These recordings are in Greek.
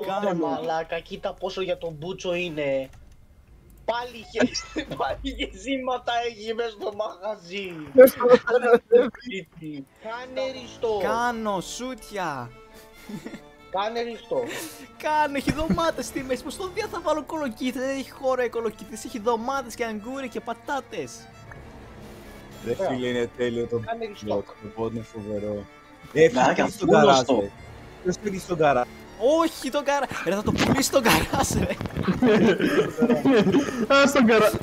Κάνε μαλάκα, κοίτα πόσο για τον Μπούτσο είναι. Πάλι είχε ζήματα έχει μέσα στο μαγαζί. Κάνε ριστό. Κάνω σούτια. Κάνε ριστό. Κάνω, έχει δωμάτες στη μέση. Πως στο δια θα βάλω κολοκύθες, δεν έχει χώρο οι κολοκύθες. Έχει δωμάτες και αγκούρια και πατάτες. Ρε φίλε, είναι τέλειο το ριστό. πόδι, είναι φοβερό. Έφυγε στον καράζ, ρε. Ποιος πήγε στον καράζ? Όχι τον καράζ. Ρε θα το πουλήσει τον καράζ, ρε. Α, στον καράζ.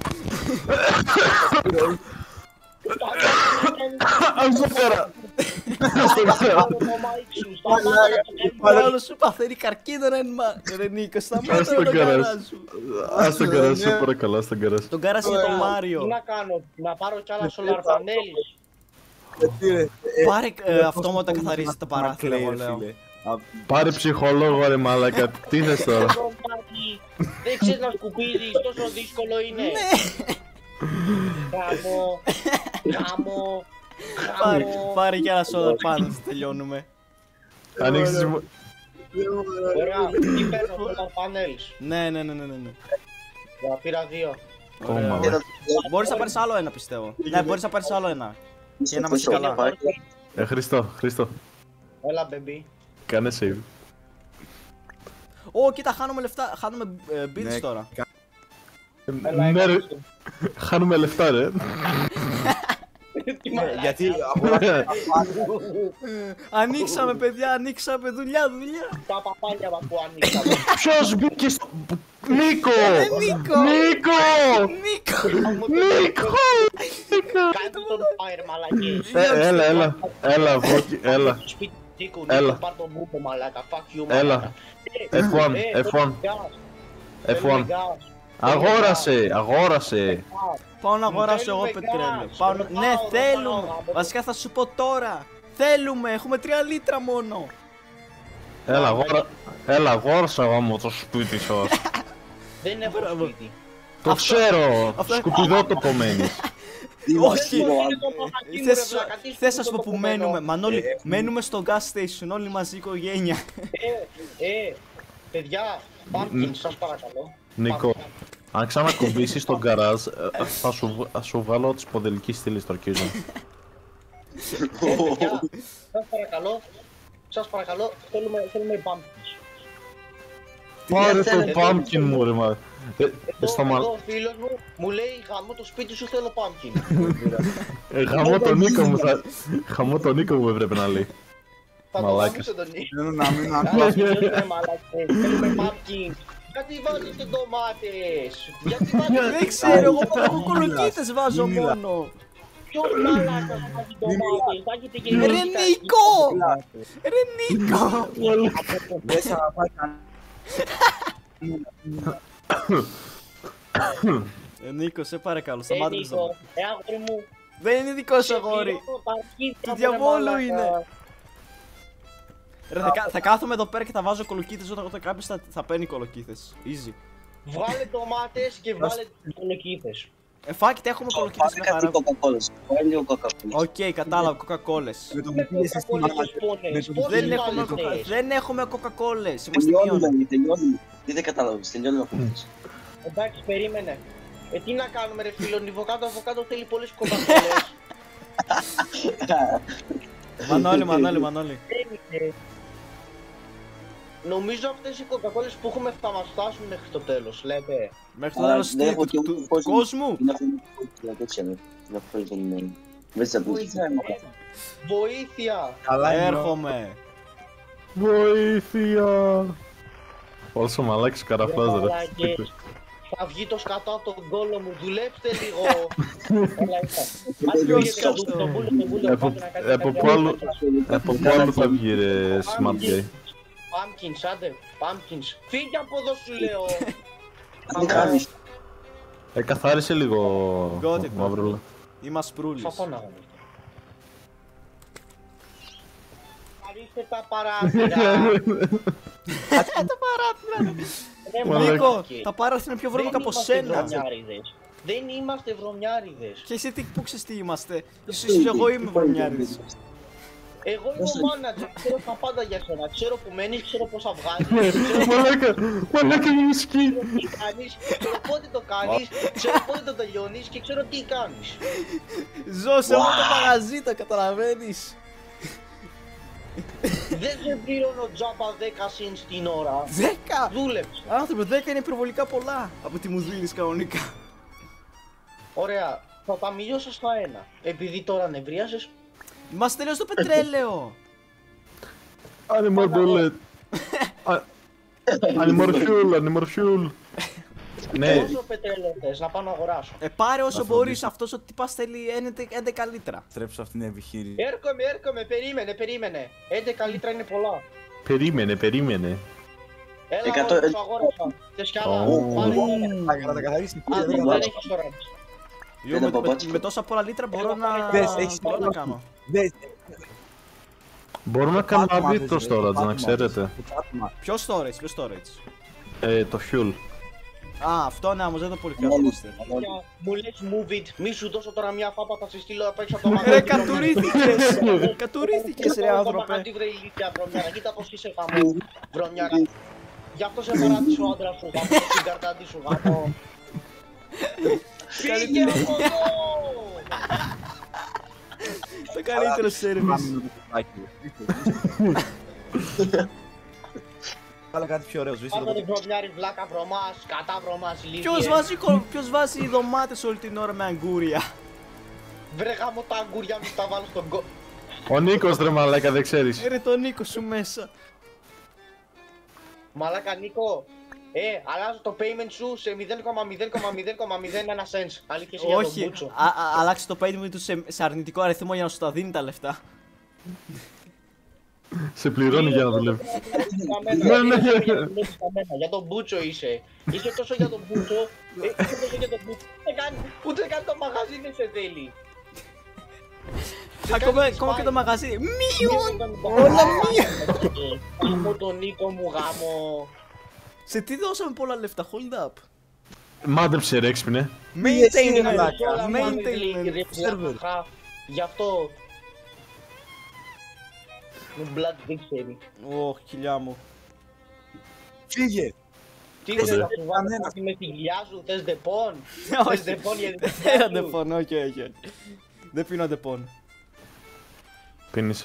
Α, στον καράζ. Άλλο σου παθαίνει καρκίνο, ρε Νίκο, σταμάτα με τον καράζ σου. Α, στον καράζ, σε παρακαλώ, στον καράζ. Τον καράζ είναι το Μάριο. Τι να κάνω, να πάρω κι άλλα solar panels. Πάρε αυτόματα καθαρίζει τα παράθυρα, εγώ λέω. Πάρε ψυχολόγο, ρε μαλάκα, τι θες τώρα? Δεν ξέρεις να σκουπίδεις, τόσο δύσκολο είναι. Γάμο. Πάρε κι άλλα solar panels, τελειώνουμε. Ανοίξεις... Ωραία, τι παίρνω, solar panels. Ναι. Πήρα 2. Μπορείς να πάρεις άλλο ένα, πιστεύω. Ναι, μπορείς να πάρεις άλλο ένα. Και να είμαστε καλά. Χρήστο, Έλα, baby. κάνε save. Ω, κοίτα, χάνουμε λεφτά, χάνουμε beats τώρα. Ναι ρε, χάνουμε λεφτά ρε. Γιατί Ανοίξαμε, παιδιά, ανοίξαμε, δουλειά. Τα παπάλια μας που ανοίξαμε. Ποιος μπήκε στο... Νίκο! Κάνε τον fire, μαλακές. Έλα. Σπίτι Νίκο, Έλα. πάρ' τον μπούπο, μαλάκα. Fuck you, Έλα. μαλάκα. F1. Αγόρασε. Πάω να αγοράσω εγώ πετρέλαιο. Ναι, θέλουμε. Βασικά θα σου πω τώρα. Θέλουμε, έχουμε 3 λίτρα μόνο. Έλα, αγόρασα γάμο το σπίτι σας. Δεν έχω σπίτι. Το ξέρω, σκουπιδότοπο μένεις. Όχι. Θες να σου πω που μένουμε, Μανώλη, μένουμε στο gas station όλοι μαζί οικογένεια. Παιδιά, Pumpkin, σας παρακαλώ. Νίκο, αν ξανακουμπήσεις τον γκαράζ, θα σου βάλω τη σπονδυλική στήλη στο αρκίζο. Παιδιά, σας παρακαλώ, θέλουμε Pumpkins. Πάρε το pumpkin μου ρε μα. Εδώ ο φίλος μου λέει γαμώ το σπίτι σου, θέλω Pumpkin. Γαμώ τον Νίκο μου έπρεπε να λέει. Θα το γαμίσω τον Νίκο. Θέλουμε Pumpkin. Γιατί βάζετε ντομάτες? Δεν ξέρω, εγώ έχω κολοκύθες βάζω μόνο. Ποιος μαλάκας θα βάζει ντομάτες? Θα έχετε και Ρε Νίκο! μέσα να πάει κανένα. Νίκο, σε παρακαλώ, σταμάτα το στόμα. Αγόρι μου. Δεν είναι δικό σου αγόρι. Του διαβόλου είναι. Ρε, θα κάθομαι εδώ πέρα και θα βάζω κολοκύθες όταν κάποιος θα παίρνει κολοκύθες. Easy. Βγάλε ντομάτες και βάλε κολοκύθες. Φάκετε, έχουμε κολοκύθες με χαρά. Οκ, κατάλαβα, κοκακόλες. Δεν έχουμε κοκακόλες. Είμαστε μειών. Τελειώνει. Δεν κατάλαβες, τελειώνει ο κοκακόλες. Εντάξει, περίμενε. Τι να κάνουμε ρε φίλο, αβοκάτο θέλει πολλές κοκακόλες. Μανώλη. Νομίζω αυτές οι κοκακόλες που έχουμε θα μας φτάσουν μέχρι το τέλος, λέτε. Μέχρι το τέλος του κόσμου. Βοήθεια! Έρχομαι. Βοήθεια! Όσο μαλάκης καραφλάς ρε. Θα βγει το σκατό από τον κόλο μου, δουλέψτε λίγο! Από πού άλλο θα βγει ρε Smart Gay? Pumpkins, άντε, Pumpkins. Φύγε από εδώ σου λέω! Τι κάνεις? Καθάρισε λίγο μαύρουλα. Είμαι ασπρούλης. Θα πάω να γαμίσω. Καθαρίστε τα παράθυρα! Τα παράθυρα! Νίκο, τα παράθυρα είναι πιο βρώμικα από σένα. Δεν είμαστε βρωμιάριδες. Και εσύ πού ξέρεις τι είμαστε? Ίσως εγώ είμαι βρωμιάριδης. Εγώ είμαι ο manager, ξέρω τα πάντα για σένα. Ξέρω που μένεις, ξέρω πόσα βγάζεις, Μαλάκα είναι σκι. ξέρω τι κάνεις, ξέρω πότε το κάνεις, ξέρω πότε το τελειώνεις και ξέρω τι κάνεις. Ζω σε όλο το μαγαζί, το καταλαβαίνεις. Δεν σε πληρώνω τζάμπα 10 cents την ώρα. 10! Δούλεψε. Άνθρωπε, 10 είναι υπερβολικά πολλά από τι μου δίνεις κανονικά. Ωραία, θα τα μειώσω στα 1. Επειδή τώρα νευρίασες. Μας τελείωσε το πετρέλαιο. Animal bullet. Animal fuel. Ναι, Πόσο πετρέλαιο θες να πάω να αγοράσω. Πάρε όσο μπορείς, αυτός ο τυπάς θέλει 11 λίτρα. Στρέψω αυτήν την επιχείρηση. Έρχομαι, περίμενε. 11 λίτρα είναι πολλά. περίμενε. Έλα, Εκατό- εγώ τους αγόρασα. Θες κι άλλα. Πάρε όλα. Θα τα καθαρίσει. Α, δεν έχεις ώρα. Yo, Δεν πω, με τόσα πολλά λίτρα μπορώ Δες, έχεις μπορώ να άλλο. κάνω. Δες, Μπορούμε να κάνουμε πάτωμα update το θες, storage, πάτωμα να ξέρετε. θες, πάτωμα. Ποιο storage. Το fuel. Α, αυτό ναι, όμως δεν το πολύ χρειαζόμαστε. Μου λες move it, μη σου δώσω τώρα μια φάπα, θα σε στείλω απ' έξω από το Ρε, μαγαζί. κατουρήθηκες ρε άνθρωπε. Μαγαζί βρε ηλίθεια βρωμιάρα, κοίτα πως είσαι γάμο βρωμιάρα. Γι' αυτό σε παράτησε ο άντρας σου, γάμο, στην καρτάντη σου, γάμο. Φύγε από εδώ! Το καλύτερο service. Πάμε με το κουμπάκι. Κάλα κάτι πιο ωραίο, σβήστε το Πάμε ποτέ. βρωμιάρι, βλάκα βρωμάς, κατά βρωμάς, ηλίθιε. Ποιος βάζει δωμάτες όλη την ώρα με αγκούρια. Βρε γάμο τα αγκούρια μου τα βάλω στον κο... Ο Νίκος ρε μαλάκα, δεν ξέρεις. Ρε τον Νίκο σου μέσα. Μαλάκα Νίκο, αλλάζω το payment σου σε 0,0,0,01 cents. Αλήθεια για τον Όχι, Μπούτσο. αλλάξε το payment του σε αρνητικό αριθμό για να σου τα δίνει τα λεφτά. Σε πληρώνει για να δουλεύει. Για τον Μπούτσο είσαι. Είσαι τόσο για τον Μπούτσο. Είσαι τόσο για τον Μπούτσο. Ούτε καν το μαγαζί δεν σε θέλει. Ακόμα και το μαγαζί. Μείον! Όλα μία. Γάμο τον Νίκο μου γάμο. Σε τι δώσαμε πολλά λεφτά, hold up. Μάντεψε ρε έξυπνε. Maintenance, Όλα maintenance. Γι' αυτό. Μου μπλατ δεν ξέρει. Ωχ, κοιλιά μου. Φύγε! Τι θες να Κοίτα, σου βάλω κάτι με τη γυλιά σου, θες ντεπών. Θες Όχι, ντεπών για την δεν γυλιά σου. αντεπώνω, όχι. Δεν πίνω αντεπών. Πίνεις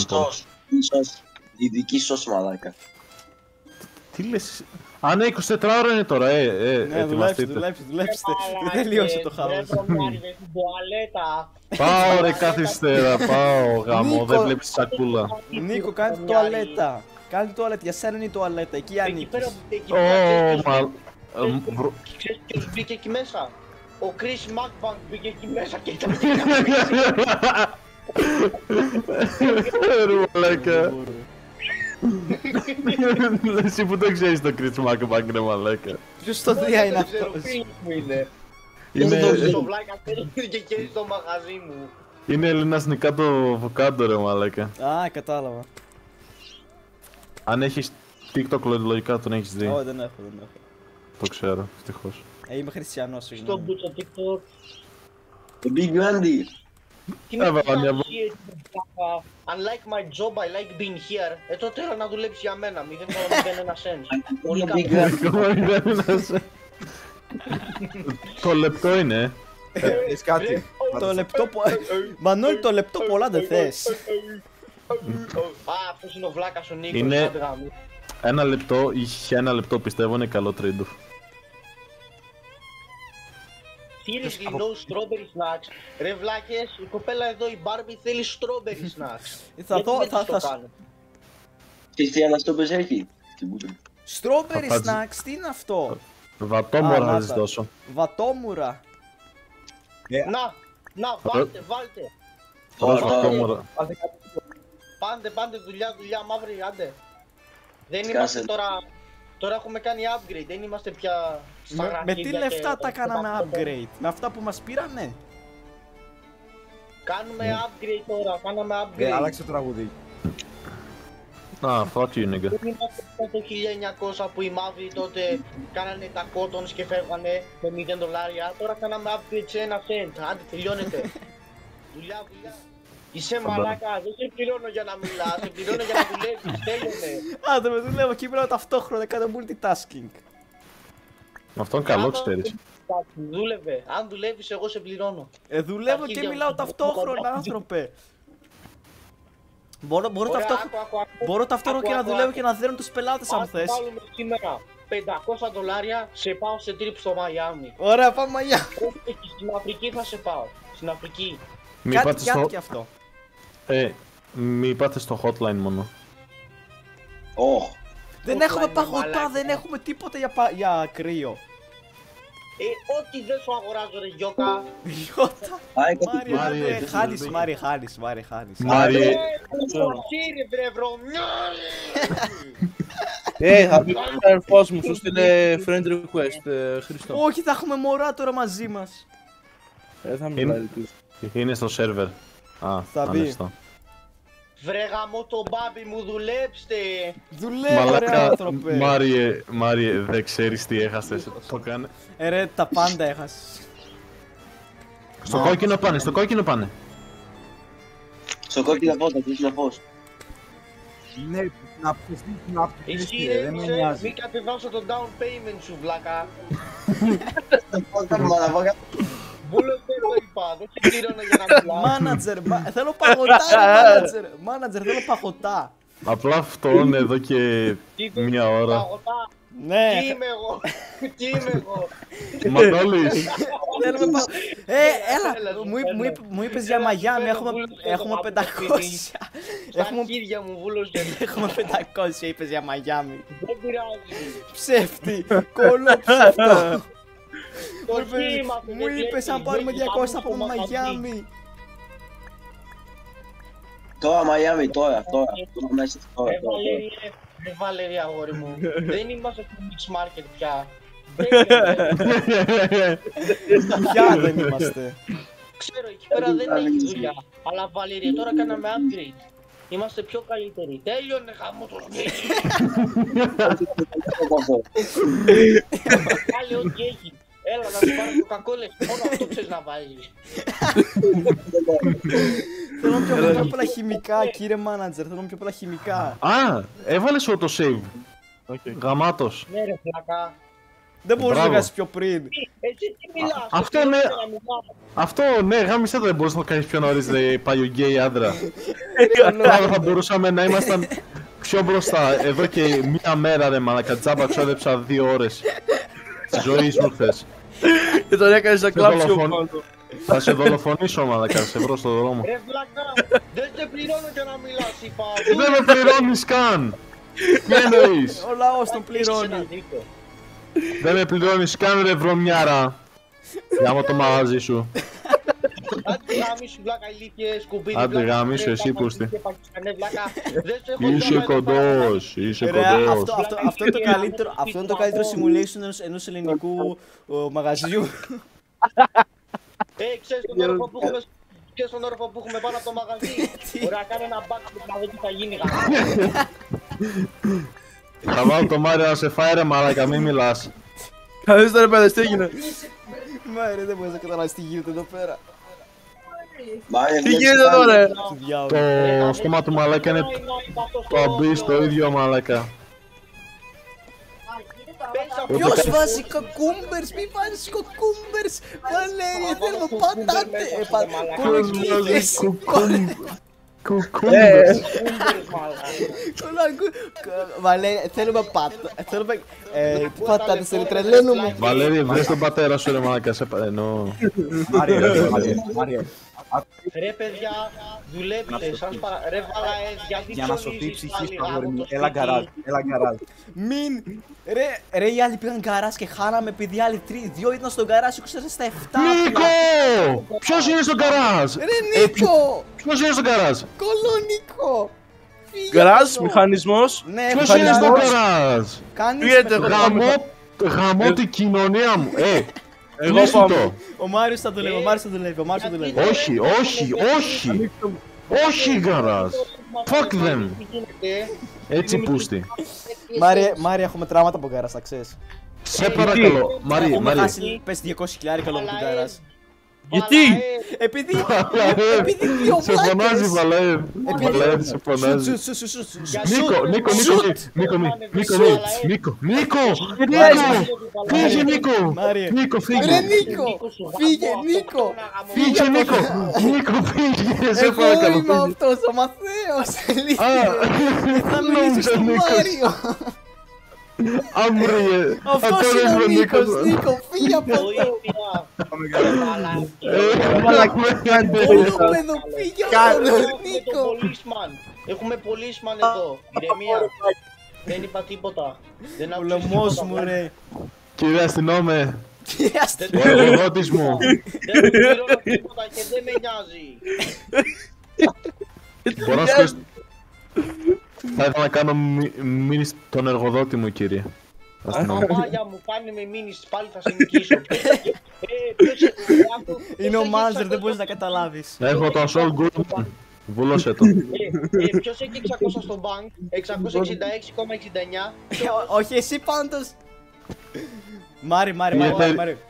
Σως. Σως. Ειδική σως μαλάκα. Τι λες. Α ναι, 24 ώρα είναι τώρα, Ναι, δουλέψτε, ετοιμαστείτε. δουλέψτε. Δεν τελείωσε το χάος. Ρε βρωμιάριδες στην τουαλέτα. Πάω ρε κάθε ύστερα, πάω γάμο, Νίκο. δεν βλέπεις σακούλα. Νίκο, κάνε την τουαλέτα. Κάνε την τουαλέτα, για σένα είναι η τουαλέτα, εκεί Εκεί ανήκεις. πέρα, εκεί Ω, πέρα, μα... ξέρεις ποιος μπήκε εκεί μέσα. Ο Chris Macbank μπήκε εκεί μέσα και ήταν Ρε μαλάκα. Εσύ που το ξέρεις το Chris Macbank ρε μαλάκα. Ποιος το δία είναι Δεν ξέρω, αυτός. φίλος μου είναι. Είναι, Το βλάκα θέλει και καίει στο μαγαζί μου. είναι ελληνικά το βοκάντο ρε μαλάκα. Α, κατάλαβα. Αν έχεις TikTok λογικά τον έχεις δει. Όχι, δεν έχω. Το ξέρω, ευτυχώς. Είμαι χριστιανός, Στο συγγνώμη. μπούτσο TikTok. Το Big Andy. Τι με Έβαλα μια πιάνει έτσι, βλάκα. Unlike my job, I like being here. Τότε έλα να δουλέψεις για μένα, 0,01 cents. Πολύ Big καλό. Andy. Ακόμα δεν είναι. Το λεπτό είναι. Έχεις κάτι. Το λεπτό Μανώλη, το λεπτό πολλά δεν θες. Α, αυτός είναι ο βλάκας ο Νίκος. Είναι- άντε γάμο. Ένα λεπτό, είχε ένα λεπτό πιστεύω είναι καλό τρίντο. Seriously, no strawberry snacks. Ρε βλάκες, η κοπέλα εδώ, η Barbie, θέλει strawberry snacks. Θα Γιατί δω, δεν της το θα... κάνω. Ξέρεις τι αναστόπες έχει. Στην Bootle. Strawberry Θα snacks, τι είναι αυτό. Βατόμορα να θα της τα. δώσω. Βατόμουρα. Να, βάλτε. Ροζ Ωραία. βατόμορα. Πάντε, δουλειά, μαύρη, άντε. Δεν Σκάσε. είμαστε τώρα έχουμε κάνει upgrade, δεν είμαστε πια στα Με τι γραφίδια λεφτά και- τα κάναμε upgrade. Με αυτά που μας πήρανε. Κάνουμε upgrade τώρα, κάναμε upgrade. Άλλαξε το τραγούδι. Α, fuck you nigga. Δεν είμαστε το 1900 που οι μαύροι τότε κάνανε τα cottons και φεύγανε με $0. Τώρα κάναμε upgrade σε 1 cent. Άντε τελειώνεται. Δουλειά. Είσαι μαλάκα, δεν σε πληρώνω για να μιλάς, σε πληρώνω για να δουλεύεις, τέλειωνε. Άντε με δουλεύω και μιλάω ταυτόχρονα, κάνω multitasking. Αυτό είναι καλό, ξέρεις. Δούλευε, αν δουλεύεις εγώ σε πληρώνω. Δουλεύω και μιλάω ταυτόχρονα, άνθρωπε. Μπορώ ταυτόχρονα και να δουλεύω και να δέρνω τους πελάτες αν θες. Αν βάλουμε σήμερα $500, σε πάω σε trip στο Μαϊάμι. Ωραία, πάμε Μαϊάμι. Στην Αφρική θα σε πάω, στην Αφρική. Κάτι κι αυτό. Μη πάτε στο hotline μόνο. Δεν έχουμε παγωτά, δεν έχουμε τίποτα για κρύο. Ό,τι δεν σου αγοράζω ρε Γιώκα. Γιώτα. Μάριε, χάνεις. Μάριε. Κύριε βρε βρωμιάρι. Θα πει ο αδερφός μου, σου στείλε friend request, Χριστό. Όχι, θα έχουμε μωρά τώρα μαζί μας. Θα μιλάει. Είναι στο σερβερ. Θα μπει. Βρε γαμώ το μπάμπι μου, δουλέψτε! Δουλεύω ρε άνθρωπε! Μάριε, δεν ξέρεις τι έχασες, το κάνε. Ρε, τα πάντα έχασες. Στο κόκκινο πάνε, στο κόκκινο πάνε. Στο κόκκινο φως, θα κλείσει το φως. Ναι, να Εσύ δεν με νοιάζει. μην κατεβάσω το down payment σου βλάκα. Βούλος δεν το είπα, δεν σε πληρώνω για να μιλάω. Μάνατζερ, θέλω παγωτά ρε μάνατζερ, θέλω παγωτά. Απλά φτώνε εδώ και μια ώρα. Παγωτά. Ναι. Τι είμαι εγώ. Μανώλης. Έλα, μου είπες για Μαϊάμι, έχουμε 500. Στα χέρια μου βούλωσε. Έχουμε 500, είπες για Μαϊάμι. Δεν πειράζει. Ψεύτη, κολόψευτο. Μου είπες αν πάρουμε 200 από Μαϊάμι. Τώρα Μαϊάμι, τώρα μέσα τώρα. Ρε Βαλέρη αγόρι μου, δεν είμαστε στο mix market πια. Πια δεν είμαστε. Ξέρω, εκεί πέρα δεν έχει δουλειά. Αλλά Βαλέρη, τώρα κάναμε upgrade. Είμαστε πιο καλύτεροι. Τέλειωνε χαμό το σπίτι. Κάλε ό,τι έχει. Έλα να σου πάρω κοκακόλες, μόνο αυτό ξέρεις να βάζεις. Θέλω πιο πολλά χημικά, κύριε μάνατζερ, θέλω πιο πολλά χημικά. Έβαλες auto-save. Γαμάτος. Ναι ρε φλακά. Δεν μπορείς να κάνεις πιο πριν. Εσύ τι μιλάς. Αυτό ναι, γάμισε το, δεν μπορείς να το κάνεις πιο νωρίς, ρε παλιό γκέι άντρα. Άρα θα μπορούσαμε να ήμασταν πιο μπροστά. Εδώ και μία μέρα ρε μαλακα, τζάμπα ξόδεψα 2 ώρες της ζωής μου χθες. Και τον έκανες να κλάψει ο πάνω. Θα σε δολοφονήσω μαλακα, σε βρω στο δρόμο. Ρε βλακά, δεν σε πληρώνω για να μιλάς, είπα. Δεν με πληρώνεις καν! Τι εννοείς? Ο λαός τον πληρώνει. Δεν με πληρώνεις καν ρε βρωμιάρα. Γάμω το μαγαζί σου. Άντε γάμισου βλάκα ηλίθιε σκουπίδι. Άντε γάμισου εσύ πούστη. Είσαι Είσαι κοντός, είσαι Ρε, κοντός. αυτό είναι το καλύτερο simulation ενός ελληνικού μαγαζιού. Ξέρεις τον όροφο που έχουμε πάνω από το μαγαζί. Ωραία, κάνε ένα backflip να δω τι θα γίνει. Θα βάλω το Μάριο να σε φάει ρε μαλάκα, μη μιλάς. Καλώς τώρα παιδες, τι έγινε. Μάριε, δεν μπορείς να καταλάβεις τι γίνεται εδώ πέρα. Τι γίνεται εδώ ρε. Το στόμα του μαλάκα είναι το αμπίς το ίδιο μαλάκα. Ποιος βάζει κοκκούμπερς, μη βάζεις κοκκούμπερς. Βαλέρια, θέλω πατάτε. Κολοκύθες. Κουκούμπες. Βαλέρια, θέλουμε πατάτες, ρε τρελαίνουμε. Βαλέρια, βρες τον πατέρα σου ρε μαλάκα, σε εννοώ. Μάριε. Ρε παιδιά, δουλεύετε, σας παρα... Ρε βαλαές, γιατί Για να σωθεί η ψωνίζεις ψυχή πάλι σου αγόρι γάμο μου, το έλα γκαράζ, σπίτι. έλα γκαράζ. Μην! Ρε, οι άλλοι πήγαν γκαράζ και χάναμε επειδή οι άλλοι 2 ήταν στον γκαράζ και ξέρετε στα 7. Νίκο! Ποιος είναι στον γκαράζ? Ρε Νίκο! Ποιος είναι στον γκαράζ? Κολονικό! Γκαράζ, μηχανισμός. Ναι, Ποιος είναι στον γκαράζ? Πήγαινε εγώ. Γαμώ την κοινωνία μου. Εγώ κλείσου πάω. το. Ο Μάριος θα δουλεύει, ο Μάριος θα δουλεύει, ο Μάριος θα δουλεύει. Όχι, όχι, όχι. Όχι γκαράζ. Fuck them. Έτσι πούστη. Μάρια, έχουμε τραύματα από γκαράζ, θα ξέρεις. Σε παρακαλώ. Μαρία, Έχουμε Μαρία. χάσει, πες 200 χιλιάρικα λόγω του γκαράζ. Γιατί? Επειδή δύο Σε φωνάζει βλάκες. Βαλαεύ. Βαλαεύ σε φωνάζει. Νίκο, φύγε Νίκο. Μάριε. Νίκο, Ρε φύγε. Νίκο, φύγε Νίκο. Φύγε Νίκο. Νίκο, φύγε. Σε Εγώ παρακαλώ. είμαι αυτός ο Μαθαίος. Θα μιλήσω νόμιζα στον Νίκος. Μάριο. Άμπριγε. Αυτός είναι ο Νίκος. Νίκο, φύγε από εδώ. Κολόπεδο, φύγε από εδώ, Νίκο. Έχουμε πολίσμαν εδώ. Ηρεμία. Δεν είπα τίποτα. Δεν Ο άκουσες λαιμός τίποτα. μου ρε. Κύριε αστυνόμε, Κύριε ο αστυνόμο. εργοδότης μου. Δεν μου πληρώνω τίποτα και δεν με νοιάζει. Μπορώ να σκοτώσω. Θα ήθελα να κάνω μήνυση στον εργοδότη μου, κύριε. Αστυνόμε. Αμάγια μου, κάνει με μήνυση, πάλι θα σε νικήσω. Είναι ο Μάνζερ, δεν μπορείς να καταλάβεις. Έχω το Assault Goodman. Βούλωσε το. Ποιος έχει 600 στο bank, 666,69. Όχι εσύ πάντως. Μάρι.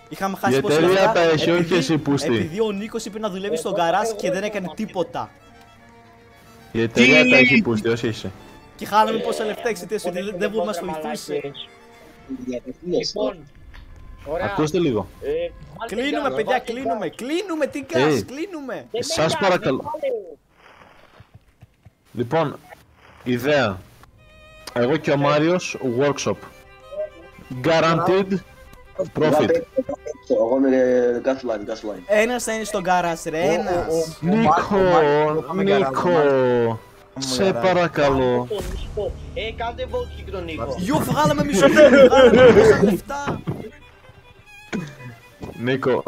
Είχαμε χάσει Η πόσα εταιρεία λεφτά. τα έχει, όχι επειδή- εσύ πούστη. Επειδή ο Νίκος είπε να δουλεύει στον γκαράζ και δεν έκανε τίποτα. Η εταιρεία τα έχει πούστη, όχι εσύ. Και χάναμε πόσα λεφτά εξαιτίας ότι δεν μας βοηθούσε. Λοιπόν, ωραία. Ακούστε λίγο. Βάλτε Κλείνουμε γκάζ, παιδιά, βάλτε κλείνουμε. γκάζ. Κλείνουμε την γκάζ, Ε. κλείνουμε. Δεν με Σας νοιάζει, παρακαλώ. βάλε. Λοιπόν, ιδέα. Εγώ και ο Μάριος, workshop. Guaranteed profit. Εγώ είμαι gasline. Ένας θα είναι στον γκαράζ ρε, ένας. Νίκο, σε παρακαλώ. Τον Νίκο. Κάντε vote και τον Νίκο. Γιου, βγάλαμε μισό λεφτά. Νίκο,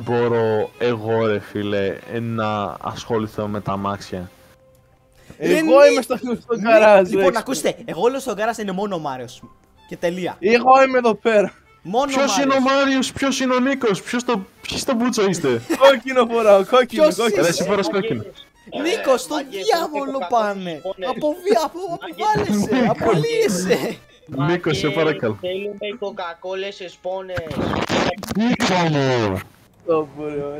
μπορώ εγώ ρε φίλε να ασχοληθώ με τα αμάξια. Εγώ είμαι στο γκαράζ. Λοιπόν, ακούστε, εγώ λέω στον γκαράζ είναι μόνο ο Μάριος. Και τελεία. Εγώ είμαι εδώ πέρα. Μόνο ο Ποιος είναι ο Μάριος. Μάριος, ποιος είναι ο Νίκος, ποιοι στο μπούτσο είστε. Κόκκινο φοράω, κόκκινο. Ποιος κόκκινο. Ρε εσύ φοράς κόκκινο. Νίκο, στον διάβολο πάνε. Αποβάλλεσαι, απολύεσαι. Νίκο, σε παρακαλώ. Θέλουμε κοκακόλες σε σπόνες. Νίκο μου.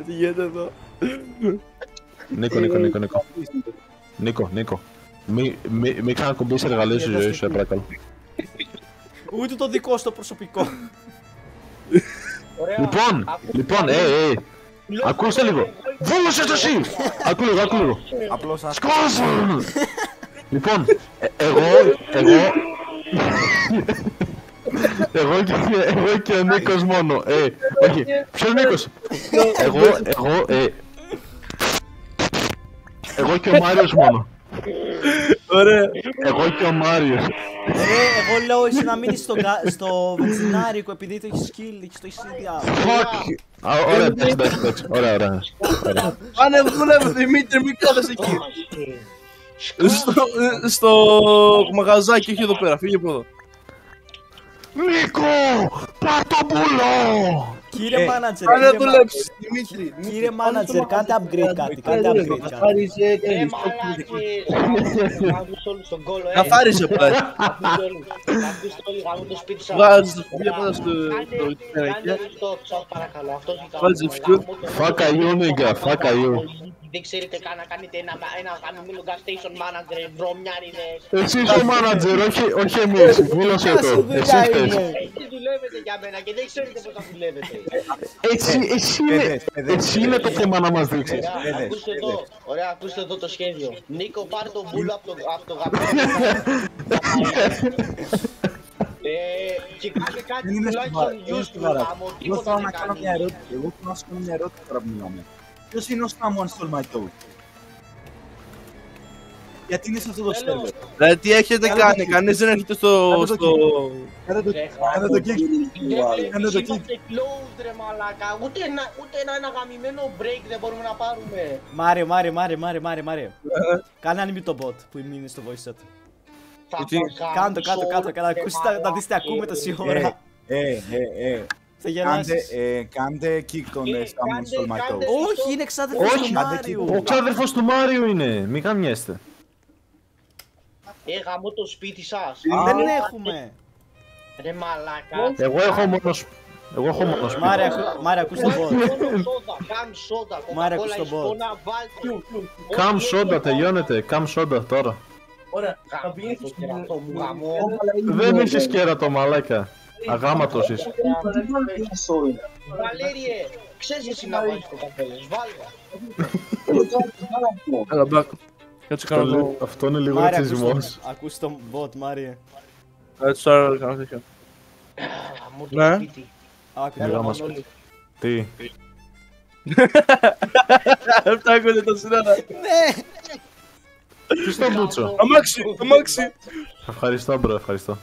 Τι γίνεται εδώ. Νίκο. Μη ξανακουμπήσεις εργαλείο στη ζωή σου, σε παρακαλώ. Ούτε το δικό στο προσωπικό. Ωραία. Λοιπόν, ακούστε λίγο. Βούλωσες το εσύ. Ακού λίγο. Απλώς Σκόζω. Λοιπόν, εγώ και ο Νίκος μόνο. Όχι, ποιος Νίκος. Εγώ και ο Μάριος μόνο. Ωραία. Εγώ και ο Μάριος. Εγώ λέω εσύ να μείνεις στο βενζινάρικο επειδή το έχεις skill, το έχεις ίδια. Fuck. Ωραία, εντάξει. Ωραία. Πάνε δουλεύω, Δημήτρη, μην κάθεσαι εκεί. Στο μαγαζάκι, όχι εδώ πέρα, φύγε από εδώ. Νίκο, πάρ' το πουλό. Κύριε μάνατζερ, Πάνε να δουλέψεις, Δημήτρη. κύριε μάνατζερ, κάντε upgrade κάτι, κάντε upgrade κάτι. Άκουσε όλους στον κόλο, Καθάρισε πλάι. Ακούστε όλοι, γάμω το σπίτι σας. Βγάζεις το σπίτι από στο Κάντε restore, σας παρακαλώ. Αυτός είναι Βάζει fuel. Fuck you, nigga, fuck you. Δεν ξέρετε καν να κάνετε ένα γαμμένο gas station manager, βρωμιάριδες. Εσύ είσαι ο manager, όχι εμείς. Βούλωσέ το. Εσύ φταίς. Εσείς δουλεύετε για μένα και δεν ξέρετε πώς θα δουλεύετε. Εσύ είναι το θέμα να μας δείξεις. Ωραία, ακούστε εδώ το σχέδιο. Νίκο, πάρε τον μπούλο από το γαμμένο. Και κάνε κάτι τουλάχιστον useful γάμο, Εγώ τίποτα θέλω δεν να κάνω κάνει. μια ερώτηση. Εγώ θέλω να σου κάνω μια ερώτηση τώρα που μιλάμε. Ποιος είναι ο Someone Stole My Toad? Γιατί είναι σε αυτό το Θέλω. σερβερ? Δηλαδή τι έχετε κάνει, κανείς δεν έρχεται στο... Κάνε το kick. Κάνε το Εμείς kick. είμαστε closed ρε μαλάκα, ούτε ένα γαμημένο break δεν μπορούμε να πάρουμε. Μάριο. Κάνε unmute το bot που μείνει στο voice chat. Θα Γιατί? το Κάτω, ακούστε, να δεις τι ακούμε τόση ώρα. Θα γελάσεις. Κάντε kick τον Someone Stole My Toad. Όχι, είναι εξάδελφος του Όχι, Μάριου. ο ξάδερφος του Μάριου είναι. Μη γαμιέστε. Γαμώ το σπίτι σας. Δεν έχουμε. Ρε μαλάκα. Εγώ έχω μόνο Εγώ έχω μόνο σπίτι. Μάρια, ακούς τον bot. Καμ σόντα, Μάρια, ακούς κοκακόλα, τον bot. ισπώνα, βάλτε. Καμ σόντα, τελειώνεται. Καμ σόντα τώρα. Ωραία, θα Γάμο πηγαίνεις το στο κερατό μου, γαμώ. Δεν έχεις κέρατο, μαλάκα. Αγάματος είσαι. Βαλέριε, ξέρεις εσύ να βάλεις κοκακόλες, βάλτε. Έλα, μπακ. Κάτσε κάνω το... Αυτό είναι λίγο Μάρια, ρατσισμός. ακούς τον bot, Μάρια. Έτσι τώρα κάνω τέτοιο. Γαμώ το Ναι. σπίτι. Άκου Έλα, τον μας Μανώλη. Τι. Αυτά ακούτε τα συνάρα. Ναι! Τι στον Μπούτσο. Αμάξι, αμάξι. Ευχαριστώ, μπρο, ευχαριστώ.